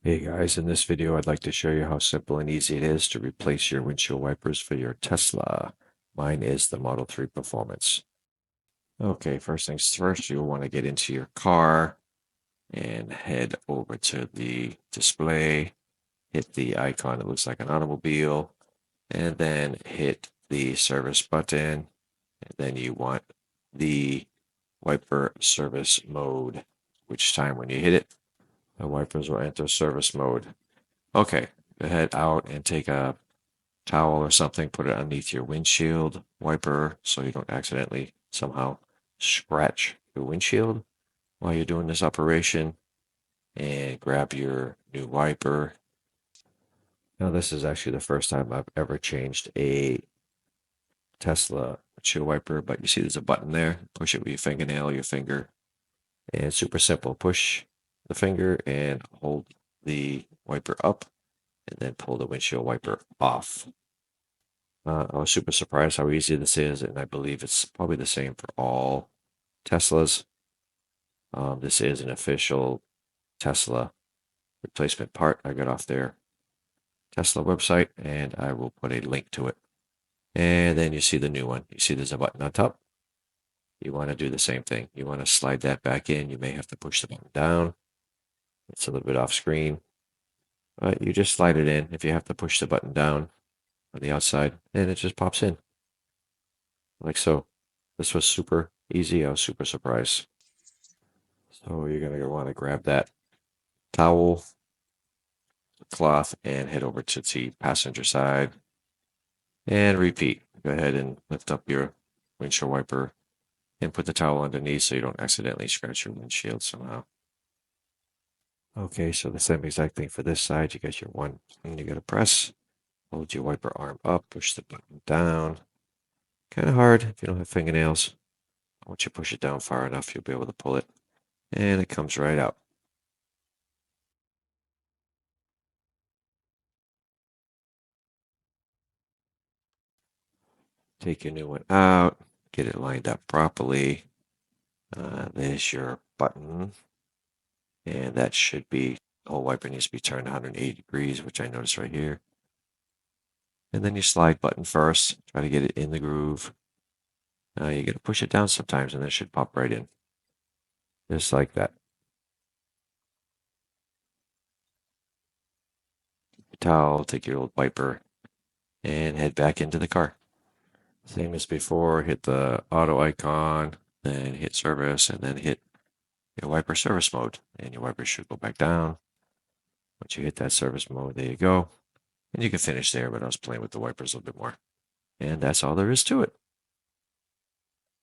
Hey guys, in this video I'd like to show you how simple and easy it is to replace your windshield wipers for your Tesla. Mine is the Model 3 Performance. Okay, first things first, you'll want to get into your car and head over to the display, hit the icon that looks like an automobile, and then hit the service button. And then you want the wiper service mode, which time when you hit it, the wipers will enter service mode. Okay, go ahead out and take a towel or something, put it underneath your windshield wiper so you don't accidentally somehow scratch your windshield while you're doing this operation, and grab your new wiper. Now, this is actually the first time I've ever changed a Tesla windshield wiper, but you see there's a button there. Push it with your fingernail or your finger, and it's super simple. Push the finger and hold the wiper up, and then pull the windshield wiper off. I was super surprised how easy this is, and I believe it's probably the same for all Teslas. This is an official Tesla replacement part I got off their Tesla website, and I will put a link to it. And then you see the new one. You see there's a button on top. You want to do the same thing. You want to slide that back in. You may have to push the button down. It's a little bit off screen, but you just slide it in. If you have to push the button down on the outside, and it just pops in like so. This was super easy. I was super surprised. So you're going to want to grab that towel, cloth, and head over to the passenger side and repeat. Go ahead and lift up your windshield wiper and put the towel underneath so you don't accidentally scratch your windshield somehow. Okay, so the same exact thing for this side. You got your one button you got to press. Hold your wiper arm up, push the button down. Kind of hard if you don't have fingernails. Once you push it down far enough, you'll be able to pull it, and it comes right out. Take your new one out, get it lined up properly. There's your button, and that should be, the whole wiper needs to be turned 180 degrees, which I noticed right here. And then your slide button first, try to get it in the groove. You got to push it down sometimes, and it should pop right in, just like that. Towel, take your old wiper, and head back into the car. Same as before, hit the auto icon, then hit service, and then hit your wiper service mode, and your wiper should go back down. Once you hit that service mode, there you go. And you can finish there, but I was playing with the wipers a little bit more. And that's all there is to it.